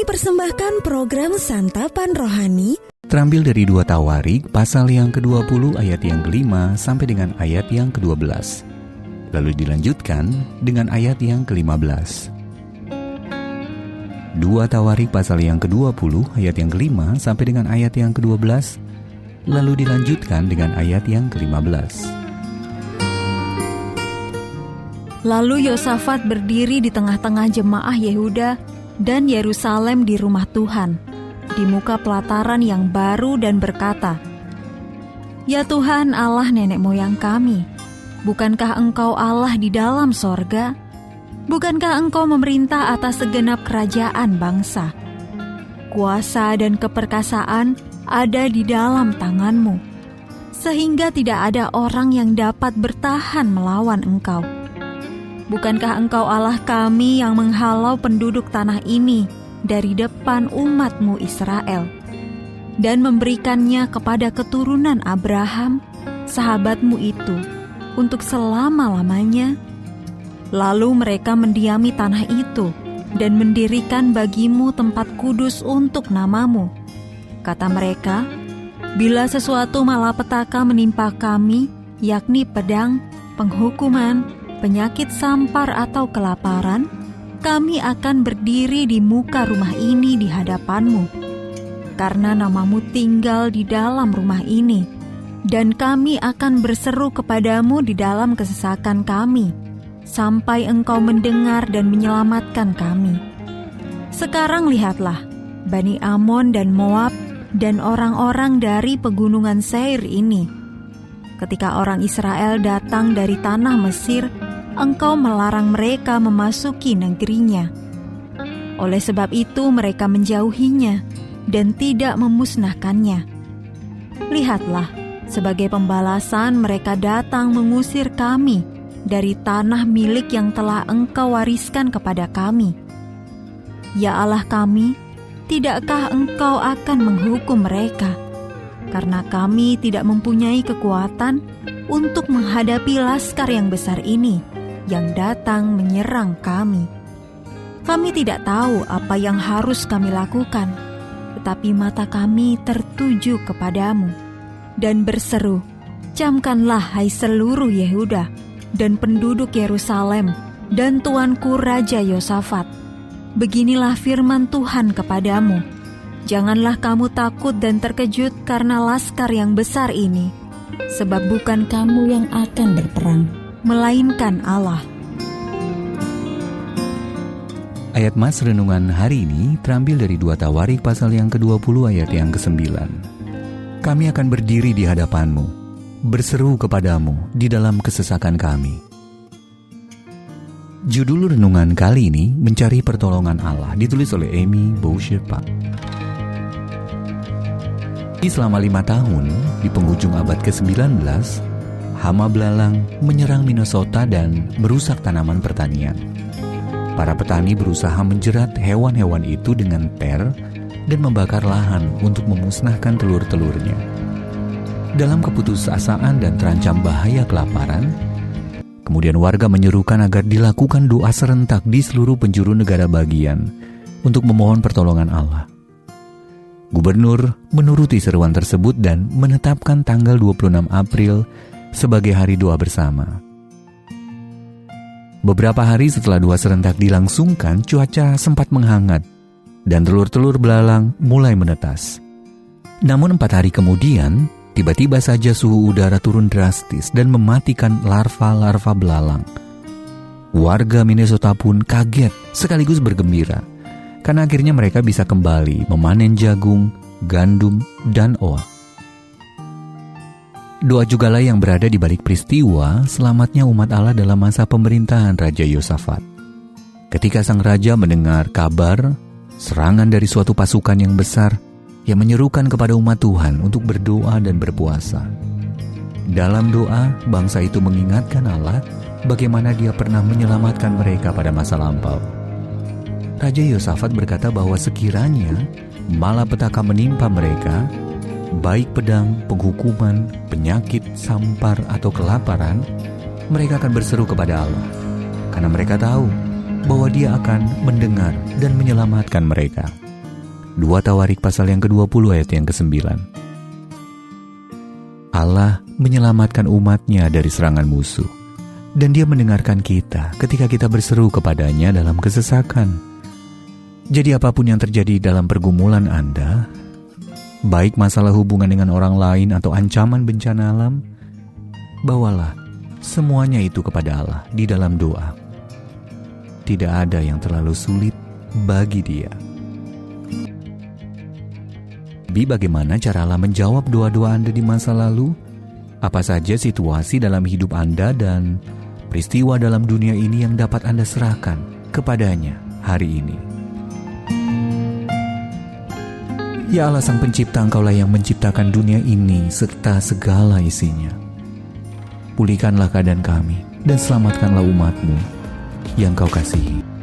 Kami persembahkan program Santapan Rohani terambil dari 2 Tawarik pasal yang ke-20 ayat yang ke-5 sampai dengan ayat yang ke-12. Lalu dilanjutkan dengan ayat yang ke-15. 2 Tawarik pasal yang ke-20 ayat yang ke-5 sampai dengan ayat yang ke-12. Lalu dilanjutkan dengan ayat yang ke-15. Lalu Yosafat berdiri di tengah-tengah jemaah Yehuda dan Yerusalem di rumah Tuhan, di muka pelataran yang baru dan berkata, "Ya Tuhan Allah nenek moyang kami, bukankah Engkau Allah di dalam sorga? Bukankah Engkau memerintah atas segenap kerajaan bangsa? Kuasa dan keperkasaan ada di dalam tangan-Mu, sehingga tidak ada orang yang dapat bertahan melawan Engkau. Bukankah Engkau Allah kami yang menghalau penduduk tanah ini dari depan umat-Mu Israel, dan memberikannya kepada keturunan Abraham, sahabat-Mu itu, untuk selama-lamanya?" Lalu mereka mendiami tanah itu, dan mendirikan bagi-Mu tempat kudus untuk nama-Mu. Kata mereka, "Bila sesuatu malapetaka menimpa kami, yakni pedang, penghukuman, penyakit sampar atau kelaparan, kami akan berdiri di muka rumah ini di hadapan-Mu. Karena nama-Mu tinggal di dalam rumah ini, dan kami akan berseru kepadamu di dalam kesesakan kami, sampai Engkau mendengar dan menyelamatkan kami. Sekarang lihatlah, Bani Amon dan Moab dan orang-orang dari pegunungan Seir ini. Ketika orang Israel datang dari tanah Mesir, Engkau melarang mereka memasuki negerinya. Oleh sebab itu mereka menjauhinya dan tidak memusnahkannya. Lihatlah, sebagai pembalasan mereka datang mengusir kami dari tanah milik yang telah Engkau wariskan kepada kami. Ya Allah kami, tidakkah Engkau akan menghukum mereka? Karena kami tidak mempunyai kekuatan untuk menghadapi laskar yang besar ini yang datang menyerang kami. Kami tidak tahu apa yang harus kami lakukan, tetapi mata kami tertuju kepadamu dan berseru, camkanlah hai seluruh Yehuda dan penduduk Yerusalem dan tuanku Raja Yosafat. Beginilah firman Tuhan kepadamu, janganlah kamu takut dan terkejut karena laskar yang besar ini, sebab bukan kamu yang akan berperang, melainkan Allah." Ayat Mas renungan hari ini terambil dari 2 Tawarik pasal yang ke-20 ayat yang ke-9. Kami akan berdiri di hadapan-Mu, berseru kepadamu di dalam kesesakan kami. Judul renungan kali ini Mencari Pertolongan Allah, ditulis oleh Amy Boucher-Pak. Selama 5 tahun, di penghujung abad ke-19, hama belalang menyerang Minnesota dan merusak tanaman pertanian. Para petani berusaha menjerat hewan-hewan itu dengan per dan membakar lahan untuk memusnahkan telur-telurnya. Dalam keputusasaan dan terancam bahaya kelaparan, kemudian warga menyerukan agar dilakukan doa serentak di seluruh penjuru negara bagian untuk memohon pertolongan Allah. Gubernur menuruti seruan tersebut dan menetapkan tanggal 26 April sebagai hari doa bersama. Beberapa hari setelah doa serentak dilangsungkan, cuaca sempat menghangat dan telur-telur belalang mulai menetas. Namun 4 hari kemudian, tiba-tiba saja suhu udara turun drastis dan mematikan larva-larva belalang. Warga Minnesota pun kaget sekaligus bergembira, karena akhirnya mereka bisa kembali memanen jagung, gandum, dan oat. Doa jugalah yang berada di balik peristiwa selamatnya umat Allah dalam masa pemerintahan Raja Yosafat. Ketika sang raja mendengar kabar serangan dari suatu pasukan yang besar, ia menyerukan kepada umat Tuhan untuk berdoa dan berpuasa. Dalam doa, bangsa itu mengingatkan Allah bagaimana Dia pernah menyelamatkan mereka pada masa lampau. Raja Yosafat berkata bahwa sekiranya malapetaka menimpa mereka, baik pedang, penghukuman, penyakit, sampar, atau kelaparan, mereka akan berseru kepada Allah, karena mereka tahu bahwa Dia akan mendengar dan menyelamatkan mereka. 2 Tawarik pasal yang ke-20 ayat yang ke-9. Allah menyelamatkan umatnya dari serangan musuh, dan Dia mendengarkan kita ketika kita berseru kepadanya dalam kesesakan. Jadi apapun yang terjadi dalam pergumulan Anda, baik masalah hubungan dengan orang lain atau ancaman bencana alam, bawalah semuanya itu kepada Allah di dalam doa. Tidak ada yang terlalu sulit bagi Dia. Bagaimana cara Allah menjawab doa-doa Anda di masa lalu? Apa saja situasi dalam hidup Anda dan peristiwa dalam dunia ini yang dapat Anda serahkan kepadanya hari ini? Ya Allah Sang Pencipta, Engkaulah yang menciptakan dunia ini serta segala isinya. Pulihkanlah keadaan kami dan selamatkanlah umat-Mu yang Kau kasihi.